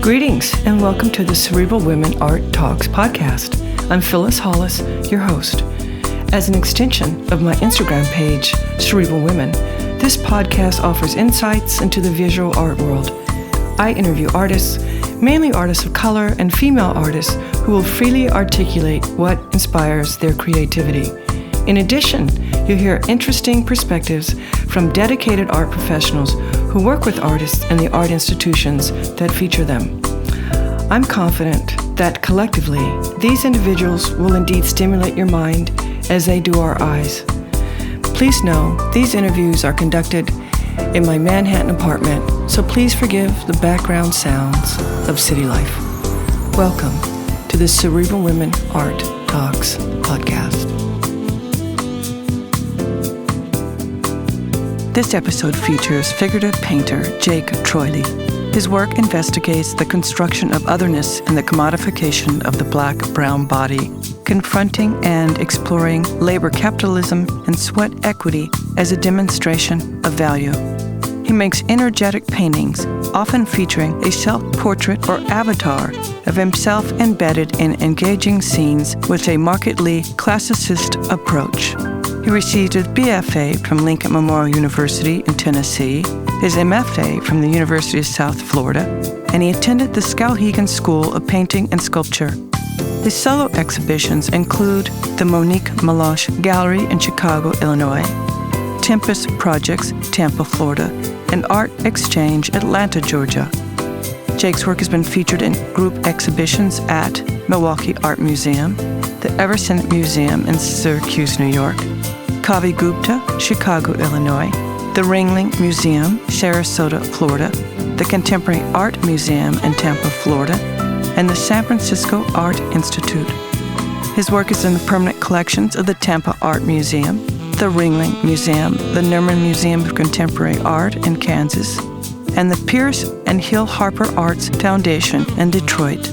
Greetings and welcome to the Cerebral Women Art Talks podcast. I'm Phyllis Hollis, your host. As an extension of my Instagram page, Cerebral Women, this podcast offers insights into the visual art world. I interview artists, mainly artists of color and female artists who will freely articulate what inspires their creativity. In addition, you'll hear interesting perspectives from dedicated art professionals who work with artists and the art institutions that feature them. I'm confident that collectively, these individuals will indeed stimulate your mind as they do our eyes. Please know these interviews are conducted in my Manhattan apartment, so please forgive the background sounds of city life. Welcome to the Cerebral Women Art Talks podcast. This episode features figurative painter Jake Troyli. His work investigates the construction of otherness and the commodification of the black-brown body, confronting and exploring labor capitalism and sweat equity as a demonstration of value. He makes energetic paintings, often featuring a self-portrait or avatar of himself embedded in engaging scenes with a markedly classicist approach. He received his BFA from Lincoln Memorial University in Tennessee, his MFA from the University of South Florida, and he attended the Skowhegan School of Painting and Sculpture. His solo exhibitions include the Moniquemeloche Gallery in Chicago, Illinois, Tempus Projects, Tampa, Florida, and ArtsXchange, Atlanta, Georgia. Jake's work has been featured in group exhibitions at Milwaukee Art Museum, the Everson Museum in Syracuse, New York, Kavi Gupta, Chicago, Illinois, the Ringling Museum, Sarasota, Florida, the Contemporary Art Museum in Tampa, Florida, and the San Francisco Art Institute. His work is in the permanent collections of the Tampa Art Museum, the Ringling Museum, the Nerman Museum of Contemporary Art in Kansas, and the Pierce and Hill Harper Arts Foundation in Detroit.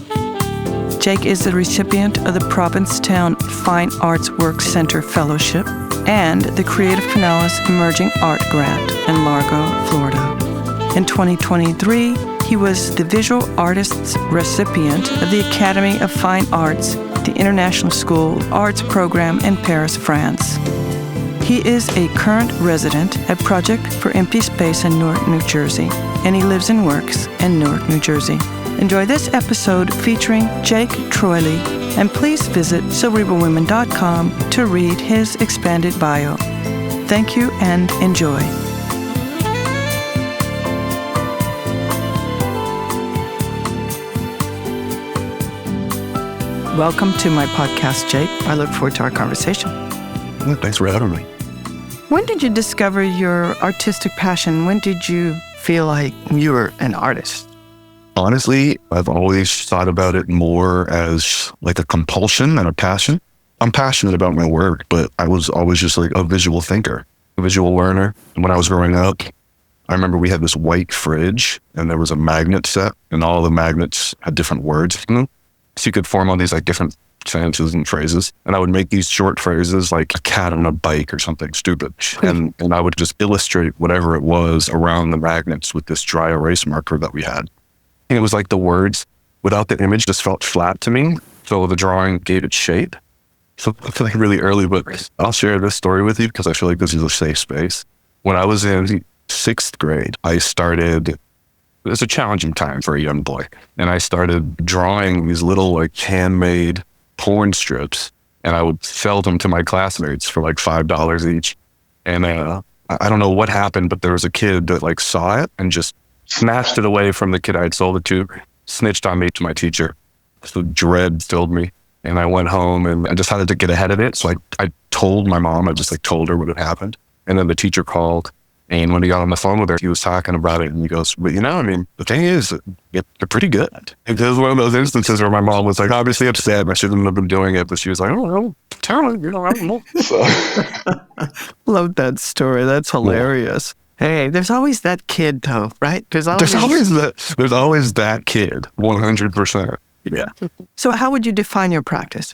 Jake is the recipient of the Provincetown Fine Arts Work Center Fellowship and the Creative Canales Emerging Art Grant in Largo, Florida. In 2023, he was the Visual Artists recipient of the Academy of Fine Arts, the International School of Arts program in Paris, France. He is a current resident at Project for Empty Space in Newark, New Jersey, and he lives and works in Newark, New Jersey. Enjoy this episode featuring Jake Troyli, and please visit cerebralwomen.com to read his expanded bio. Thank you and enjoy. Welcome to my podcast, Jake. I look forward to our conversation. Well, thanks for having me. When did you discover your artistic passion? When did you feel like you were an artist? Honestly, I've always thought about it more as like a compulsion than a passion. I'm passionate about my work, but I was always just like a visual thinker, a visual learner. And when I was growing up, I remember we had this white fridge and there was a magnet set and all the magnets had different words in them. So you could form all these like different sentences and phrases. And I would make these short phrases like a cat on a bike or something stupid. And I would just illustrate whatever it was around the magnets with this dry erase marker that we had. And it was like the words without the image just felt flat to me. So the drawing gave it shape. So I feel like really early, but I'll share this story with you because I feel like this is a safe space. When I was in 6th grade, I started, it was a challenging time for a young boy. And I started drawing these little like handmade porn strips and I would sell them to my classmates for like $5 each. And I don't know what happened, but there was a kid that like saw it and just snatched it away from the kid I had sold it to, snitched on me to my teacher. So dread filled me. And I went home and I decided to get ahead of it. So I told my mom, I just like told her what had happened. And then the teacher called. And when he got on the phone with her, he was talking about it and he goes, but you know, I mean, the thing is, you're pretty good. It was one of those instances where my mom was like obviously upset. I shouldn't have been doing it, but she was like, oh, tell her, you know, I don't know. So. Love that story. That's hilarious. Yeah. Hey, there's always that kid though, right? There's always that kid, 100%. Yeah. So how would you define your practice?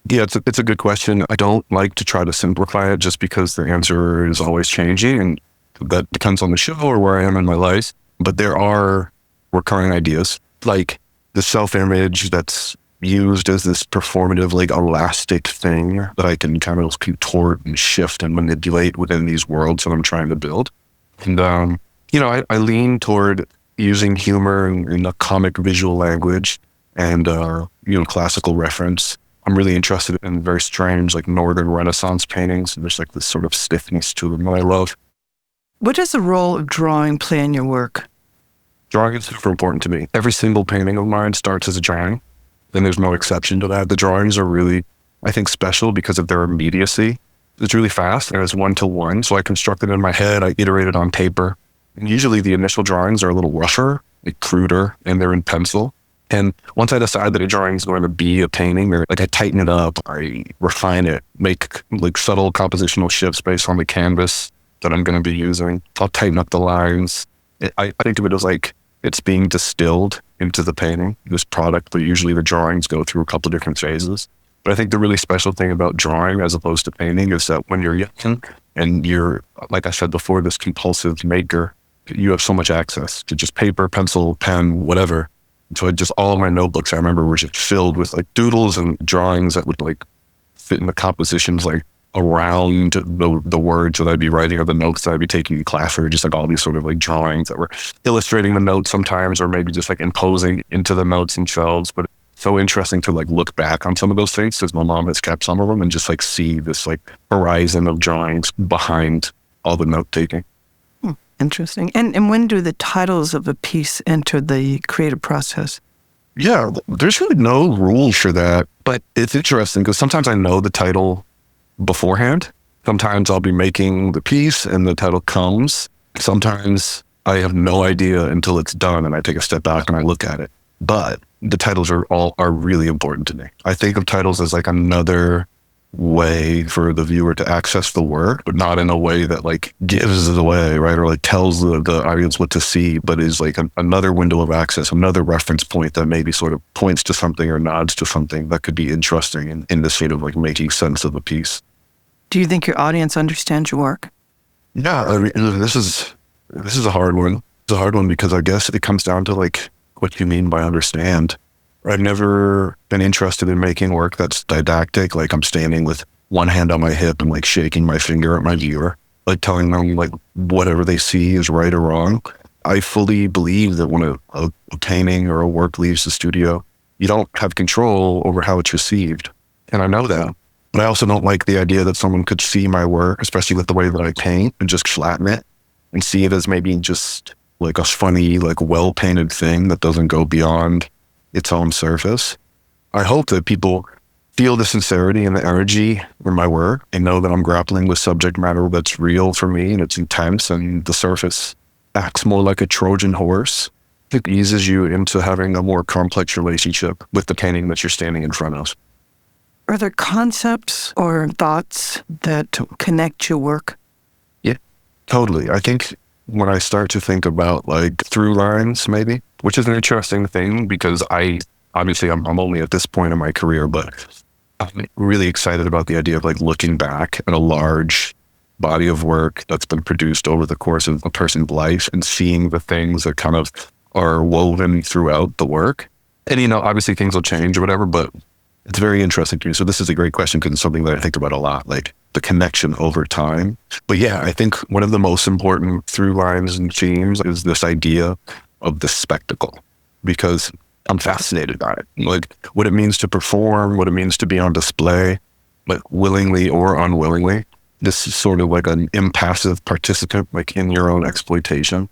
Yeah, it's a good question. I don't like to try to simplify it just because the answer is always changing and that depends on the show or where I am in my life. But there are recurring ideas. like the self-image that's used as this performative, like elastic thing that I can kind of contort and shift and manipulate within these worlds that I'm trying to build. And, I lean toward using humor in a comic visual language and, classical reference. I'm really interested in very strange, like Northern Renaissance paintings. There's like this sort of stiffness to them that I love. What does the role of drawing play in your work? Drawing is super important to me. Every single painting of mine starts as a drawing. Then there's no exception to that. The drawings are really, I think, special because of their immediacy. It's really fast and it's 1-to-1. So I construct it in my head. I iterate it on paper. And usually the initial drawings are a little rougher, like cruder, and they're in pencil. And once I decide that a drawing is going to be a painting, I tighten it up, I refine it, make like subtle compositional shifts based on the canvas that I'm going to be using. I'll tighten up the lines. I think of it as like it's being distilled into the painting, this product, but usually the drawings go through a couple of different phases. But I think the really special thing about drawing as opposed to painting is that when you're young and you're, like I said before, this compulsive maker, you have so much access to just paper, pencil, pen, whatever. So all of my notebooks, I remember, were just filled with like doodles and drawings that would like fit in the compositions like around the words that I'd be writing or the notes that I'd be taking in class, or just like all these sort of like drawings that were illustrating the notes sometimes, or maybe just like imposing into the notes themselves. But it's so interesting to like look back on some of those things, because my mom has kept some of them, and just like see this like horizon of drawings behind all the note taking. Interesting. And when do the titles of a piece enter the creative process? Yeah, there's really no rule for that, but it's interesting because sometimes I know the title beforehand. Sometimes I'll be making the piece and the title comes. Sometimes I have no idea until it's done and I take a step back and I look at it. But the titles are really important to me. I think of titles as like another way for the viewer to access the work, but not in a way that like gives it away, right? Or like tells the audience what to see, but is like another window of access, another reference point that maybe sort of points to something or nods to something that could be interesting in the state of like making sense of a piece. Do you think your audience understands your work? Yeah, I mean, this is a hard one. It's a hard one because I guess it comes down to like what you mean by understand. I've never been interested in making work that's didactic, like I'm standing with one hand on my hip and like shaking my finger at my viewer, like telling them like whatever they see is right or wrong. I fully believe that when a painting or a work leaves the studio, you don't have control over how it's received. And I know that. But I also don't like the idea that someone could see my work, especially with the way that I paint, and just flatten it and see it as maybe just like a funny, like well-painted thing that doesn't go beyond its own surface. I hope that people feel the sincerity and the energy in my work and know that I'm grappling with subject matter that's real for me and it's intense, and the surface acts more like a Trojan horse. It eases you into having a more complex relationship with the painting that you're standing in front of. Are there concepts or thoughts that connect your work? Yeah, totally. I think when I start to think about like through lines, maybe, which is an interesting thing because I'm only at this point in my career, but I'm really excited about the idea of like looking back at a large body of work that's been produced over the course of a person's life and seeing the things that kind of are woven throughout the work. And, obviously things will change or whatever, but it's very interesting to me. So this is a great question because it's something that I think about a lot, like the connection over time. But yeah, I think one of the most important through lines and themes is this idea of the spectacle, because I'm fascinated by it. Like what it means to perform, what it means to be on display, like willingly or unwillingly. This is sort of like an impassive participant, like in your own exploitation.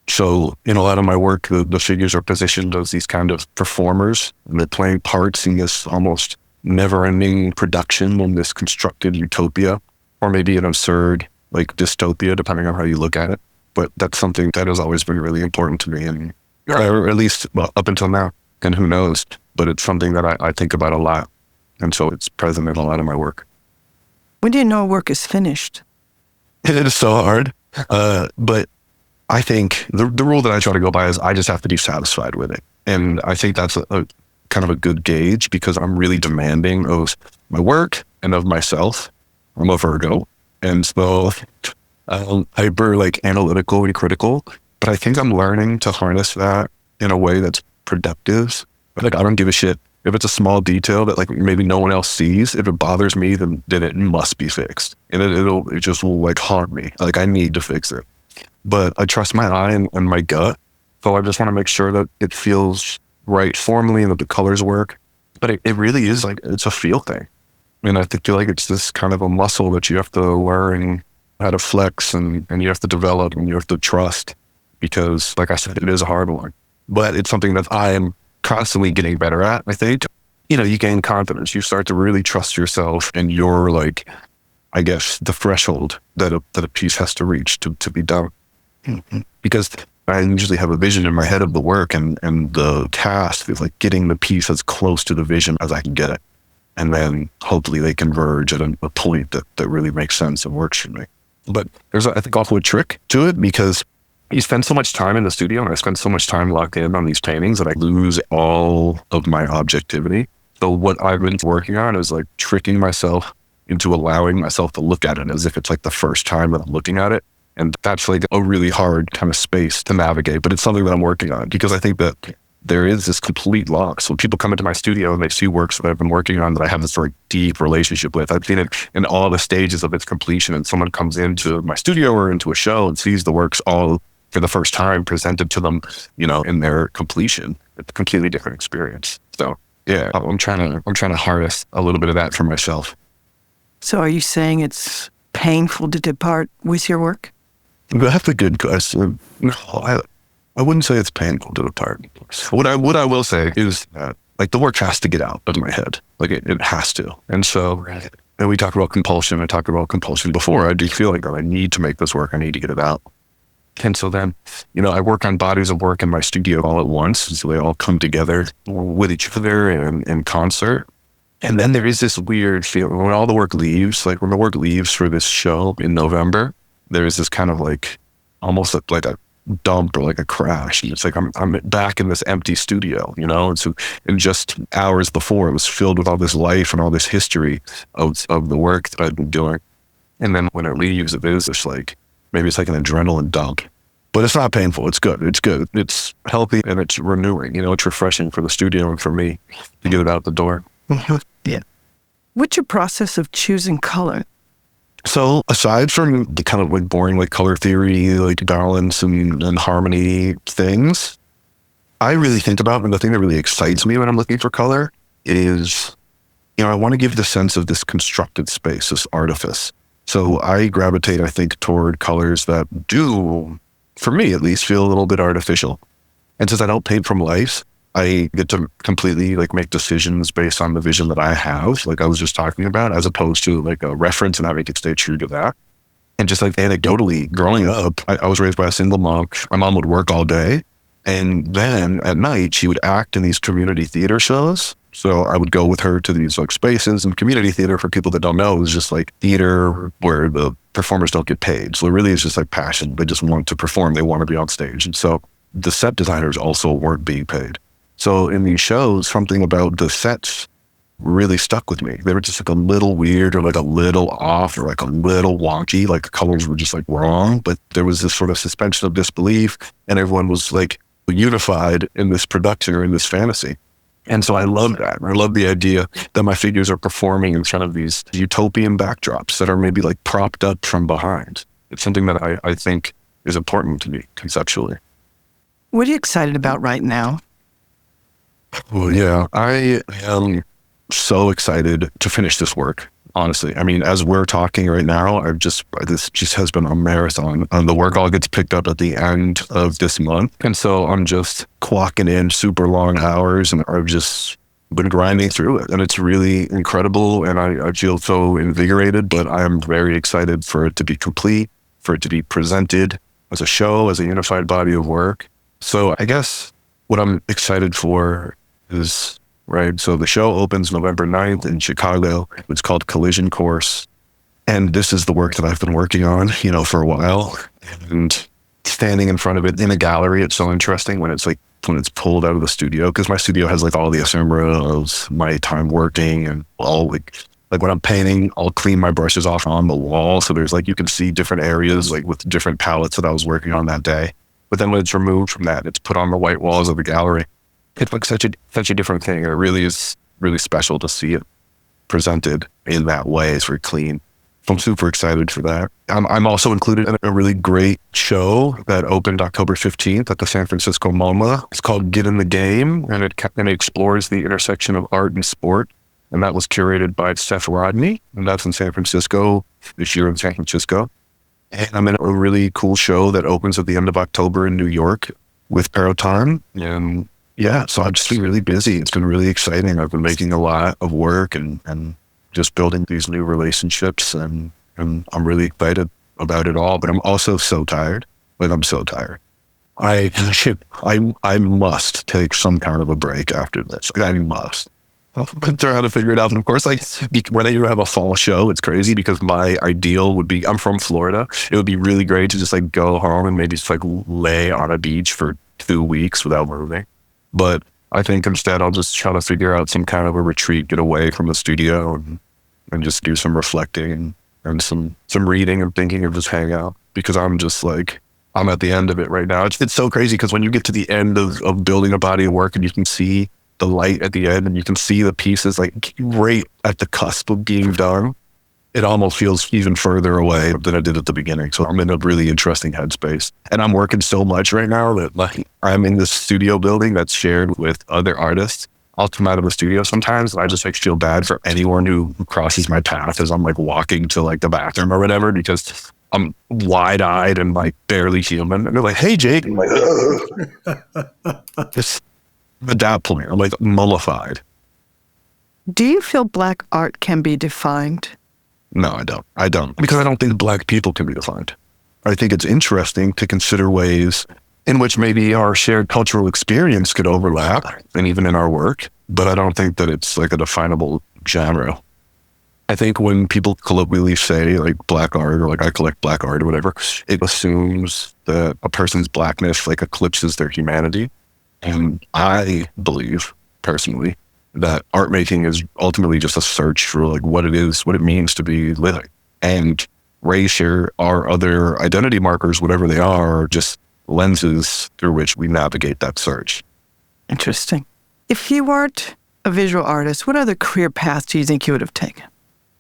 So in a lot of my work, the figures are positioned as these kind of performers, and they're playing parts in this almost never-ending production in this constructed utopia, or maybe an absurd like dystopia, depending on how you look at it. But that's something that has always been really important to me, and or at least up until now, and who knows, but it's something that I think about a lot, and so it's present in a lot of my work. When do you know work is finished? It is so hard, but I think the rule that I try to go by is I just have to be satisfied with it. And I think that's a kind of a good gauge because I'm really demanding of my work and of myself. I'm a Virgo. And so I'm hyper like analytical and critical, but I think I'm learning to harness that in a way that's productive. Like, I don't give a shit if it's a small detail that like maybe no one else sees. If it bothers me, then it must be fixed, and it just will like haunt me. Like, I need to fix it. But I trust my eye and my gut, so I just want to make sure that it feels right formally and that the colors work. But it really is like, it's a feel thing. And I feel like it's this kind of a muscle that you have to learn how to flex and you have to develop and you have to trust, because like I said, it is a hard one. But it's something that I am constantly getting better at, I think. You know, you gain confidence. You start to really trust yourself and your, like, I guess, the threshold that a piece has to reach to be done. Mm-hmm. Because I usually have a vision in my head of the work, and the task is like getting the piece as close to the vision as I can get it. And then hopefully they converge at a point that really makes sense and works for me. But there's, I think, also a trick to it, because you spend so much time in the studio and I spend so much time locked in on these paintings that I lose all of my objectivity. So what I've been working on is like tricking myself into allowing myself to look at it as if it's like the first time that I'm looking at it. And that's like a really hard kind of space to navigate, but it's something that I'm working on, because I think that there is this complete lock. So people come into my studio and they see works that I've been working on that I have this very deep relationship with. I've seen it in all the stages of its completion, and someone comes into my studio or into a show and sees the works all for the first time presented to them, you know, in their completion. It's a completely different experience. So yeah, I'm trying to harness a little bit of that for myself. So are you saying it's painful to depart with your work? That's a good question. No, I wouldn't say it's painful to depart. What I will say is that, like, the work has to get out of my head. Like, it has to. And so, and we talked about compulsion. I talked about compulsion before. I do feel like, I need to make this work. I need to get it out. And so then, you know, I work on bodies of work in my studio all at once. So they all come together with each other in concert. And then there is this weird feeling when all the work leaves, like when the work leaves for this show in November, there is this kind of like, almost like a dump or like a crash. And it's like, I'm back in this empty studio, you know? And so, and just hours before, it was filled with all this life and all this history of the work that I've been doing. And then when it leaves, it is just like, maybe it's like an adrenaline dump. But it's not painful. It's good. It's good. It's healthy and it's renewing. You know, it's refreshing for the studio and for me to get it out the door. Yeah. What's your process of choosing color? So aside from the kind of like boring like color theory, like balance and harmony things, I really think about, and the thing that really excites me when I'm looking for color is, you know, I want to give the sense of this constructed space, this artifice. So I gravitate, I think, toward colors that do, for me at least, feel a little bit artificial. And since I don't paint from life, I get to completely like make decisions based on the vision that I have, like I was just talking about, as opposed to like a reference and having to stay true to that. And just like anecdotally, growing up, I was raised by a single mom. My mom would work all day, and then at night she would act in these community theater shows. So I would go with her to these like spaces, and community theater, for people that don't know, is just like theater where the performers don't get paid. So it really is just like passion. They just want to perform. They want to be on stage. And so the set designers also weren't being paid. So in these shows, something about the sets really stuck with me. They were just like a little weird or like a little off or like a little wonky, like the colors were just like wrong, but there was this sort of suspension of disbelief and everyone was like unified in this production or in this fantasy. And so I love that. I love the idea that my figures are performing in front of these utopian backdrops that are maybe like propped up from behind. It's something that I think is important to me conceptually. What are you excited about right now? Well, yeah, I am so excited to finish this work, honestly. I mean, as we're talking right now, this just has been a marathon. The work all gets picked up at the end of this month. And so I'm just clocking in super long hours and I've just been grinding through it. And it's really incredible. And I feel so invigorated, but I'm very excited for it to be complete, for it to be presented as a show, as a unified body of work. So I guess what I'm excited for is, right, so the show opens November 9th in Chicago. It's called Collision Course. And this is the work that I've been working on, you know, for a while. And standing in front of it in a gallery, it's so interesting when it's pulled out of the studio, because my studio has like all the ephemera of my time working and all like when I'm painting, I'll clean my brushes off on the wall. So there's like, you can see different areas like with different palettes that I was working on that day. But then when it's removed from that, it's put on the white walls of the gallery. it's like such a different thing. It really is really special to see it presented in that way. It's very clean. I'm super excited for that. I'm also included in a really great show that opened October 15th at the San Francisco MoMA. It's called Get in the Game, and it explores the intersection of art and sport. And that was curated by Seph Rodney, and that's in San Francisco this year in San Francisco. And I'm in a really cool show that opens at the end of October in New York with Perrotin. And yeah, so I've just been really busy. It's been really exciting. I've been making a lot of work and just building these new relationships, and I'm really excited about it all. But I'm also so tired. Like, I'm so tired. I must take some kind of a break after this. I must. I've been trying to figure it out. And of course, like, when you have a fall show, it's crazy because my ideal would be, I'm from Florida. It would be really great to just like go home and maybe just like lay on a beach for 2 weeks without moving. But I think instead I'll just try to figure out some kind of a retreat, get away from the studio and just do some reflecting and some reading and thinking, and just hang out, because I'm just like, I'm at the end of it right now. It's so crazy because when you get to the end of building a body of work and you can see the light at the end and you can see the pieces like right at the cusp of being done, it almost feels even further away than it did at the beginning. So I'm in a really interesting headspace, and I'm working so much right now that like I'm in this studio building that's shared with other artists. I'll come out of the studio sometimes and I just like feel bad for anyone who crosses my path as I'm like walking to like the bathroom or whatever, because I'm wide-eyed and like barely human. And they're like, "Hey, Jake." I'm like, just at that point, I'm like mollified. Do you feel Black art can be defined? No, I don't. Because I don't think Black people can be defined. I think it's interesting to consider ways in which maybe our shared cultural experience could overlap, and even in our work, but I don't think that it's like a definable genre. I think when people colloquially say like Black art, or like I collect Black art or whatever, it assumes that a person's Blackness like eclipses their humanity. And I believe personally that art making is ultimately just a search for like what it is, what it means to be living. And race or other identity markers, whatever they are just lenses through which we navigate that search. Interesting. If you weren't a visual artist, what other career paths do you think you would have taken?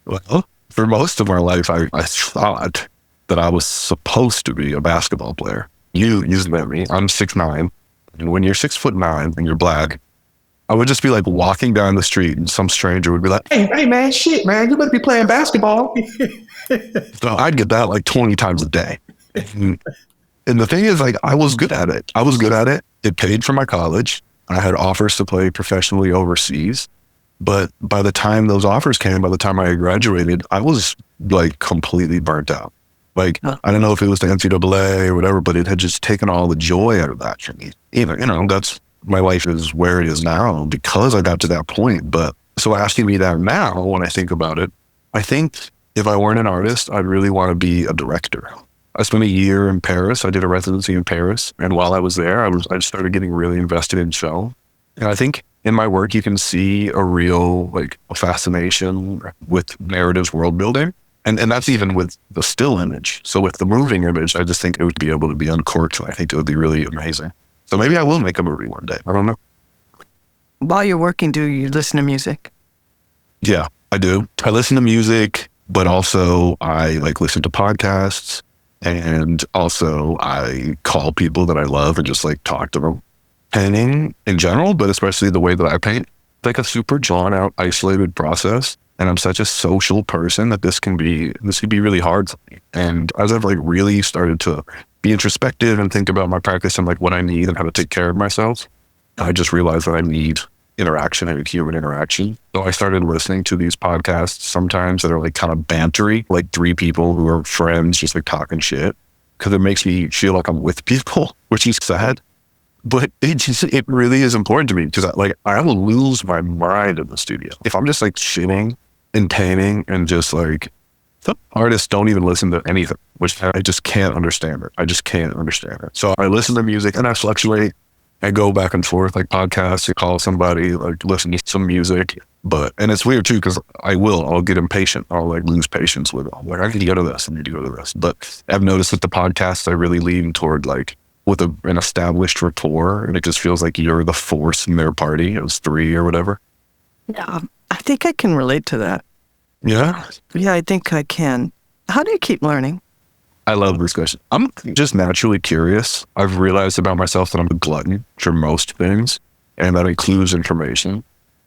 Well, for most of my life, I thought that I was supposed to be a basketball player. You met me. I'm 6'9", and when you're 6'9" and you're Black, I would just be like walking down the street and some stranger would be like, hey man, shit, man, you better be playing basketball. So I'd get that like 20 times a day. And the thing is, like, I was good at it. It paid for my college. I had offers to play professionally overseas. But by the time those offers came, by the time I graduated, I was like completely burnt out. Like, I don't know if it was the NCAA or whatever, but it had just taken all the joy out of that for me. Even, that's, my life is where it is now because I got to that point. But so asking me that now, when I think about it, I think if I weren't an artist, I'd really want to be a director. I spent a year in Paris. I did a residency in Paris. And while I was there, I started getting really invested in film. And I think in my work, you can see a real like a fascination with narrative world building. And that's even with the still image. So with the moving image, I just think it would be able to be uncorked. I think it would be really amazing. So maybe I will make a movie one day. I don't know. While you're working, do you listen to music? Yeah, I do. I listen to music, but also I like listen to podcasts. And also I call people that I love and just like talk to them. Painting in general, but especially the way that I paint, it's like a super drawn out, isolated process. And I'm such a social person that this could be really hard for me. And as I've like really started to be introspective and think about my practice and like what I need and how to take care of myself, I just realized that I need interaction and human interaction. So I started listening to these podcasts sometimes that are like kind of bantery, like three people who are friends just like talking shit, because it makes me feel like I'm with people, which is sad. But it really is important to me because I will lose my mind in the studio. If I'm just like shitting and painting and just like, some artists don't even listen to anything, which I just can't understand it. I just can't understand it. So I listen to music and I fluctuate. I go back and forth, like podcasts, you call somebody, like listen to some music. And it's weird too, because I'll get impatient. I'll like lose patience with it. I'm like, I need to go to this, I need to go to this. But I've noticed that the podcasts, I really lean toward like with an established rapport, and it just feels like you're the force in their party. It was 3 or whatever. Yeah, I think I can relate to that. Yeah? Yeah, I think I can. How do you keep learning? I love this question. I'm just naturally curious. I've realized about myself that I'm a glutton for most things, and that includes information.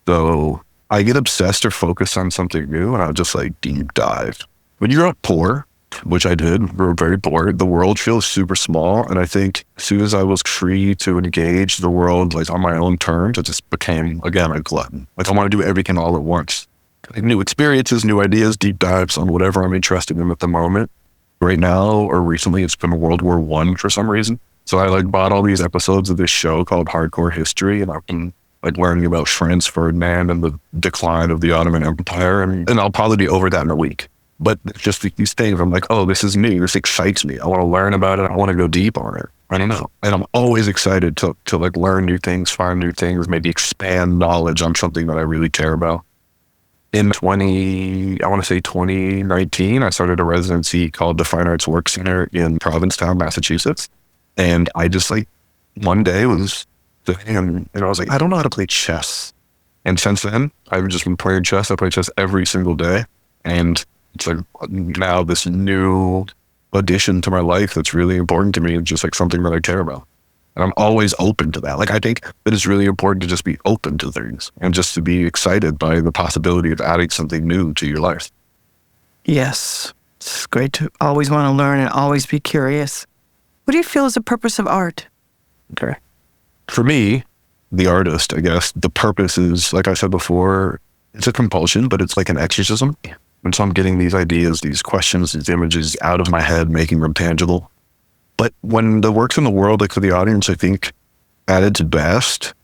So I get obsessed or focused on something new, and I'll just like deep dive. When you grow up poor, which I did, we were very poor, the world feels super small. And I think as soon as I was free to engage the world like on my own terms, it just became, again, a glutton. Like I want to do everything all at once. Like new experiences, new ideas, deep dives on whatever I'm interested in at the moment. Right now, or recently, it's been World War I for some reason. So I like bought all these episodes of this show called Hardcore History, and I've been like learning about Franz Ferdinand and the decline of the Ottoman Empire, and I'll probably be over that in a week. But just these things, I'm like, oh, this is new. This excites me. I want to learn about it. I want to go deep on it. I don't know. And I'm always excited to like learn new things, find new things, maybe expand knowledge on something that I really care about. In 2019, I started a residency called the Fine Arts Work Center in Provincetown, Massachusetts. And I just like, one day was sitting and I was like, I don't know how to play chess. And since then, I've just been playing chess. I play chess every single day. And it's like now this new addition to my life that's really important to me and just like something that I care about. And I'm always open to that. Like I think that it's really important to just be open to things and just to be excited by the possibility of adding something new to your life. Yes, it's great to always want to learn and always be curious. What do you feel is the purpose of art? Okay. For me, the artist, I guess, the purpose is, like I said before, it's a compulsion, but it's like an exorcism. And so I'm getting these ideas, these questions, these images out of my head, making them tangible. But when the work's in the world, like for the audience, I think at its best,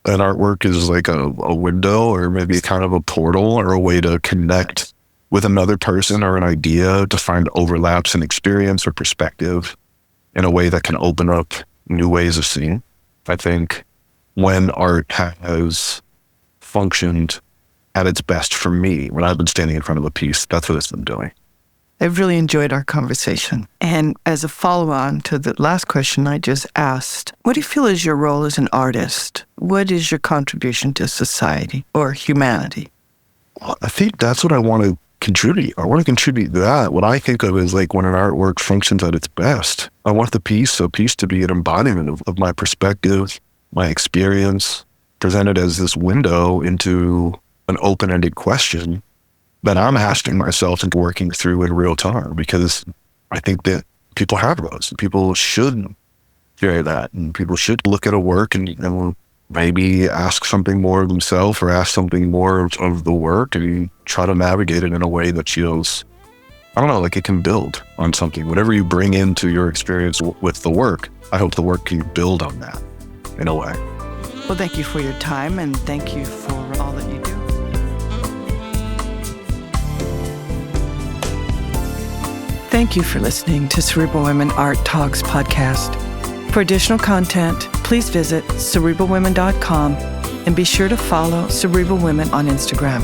an artwork is like a window or maybe kind of a portal or a way to connect with another person or an idea to find overlaps in experience or perspective in a way that can open up new ways of seeing. I think when art has functioned at its best for me, when I've been standing in front of a piece, that's what it's been doing. I've really enjoyed our conversation. And as a follow-on to the last question I just asked, what do you feel is your role as an artist? What is your contribution to society or humanity? Well, I think that's what I want to contribute. I want to contribute that. What I think of is like when an artwork functions at its best. I want the piece to be an embodiment of my perspective, my experience, presented as this window into an open-ended question that I'm asking myself and working through in real time, because I think that people have those. People should hear that, and people should look at a work and maybe ask something more of themselves or ask something more of the work and try to navigate it in a way that feels, I don't know, like it can build on something. Whatever you bring into your experience with the work, I hope the work can build on that in a way. Well, thank you for your time, and thank you for all that you do. Thank you for listening to Cerebral Women Art Talks podcast. For additional content, please visit cerebralwomen.com and be sure to follow Cerebral Women on Instagram.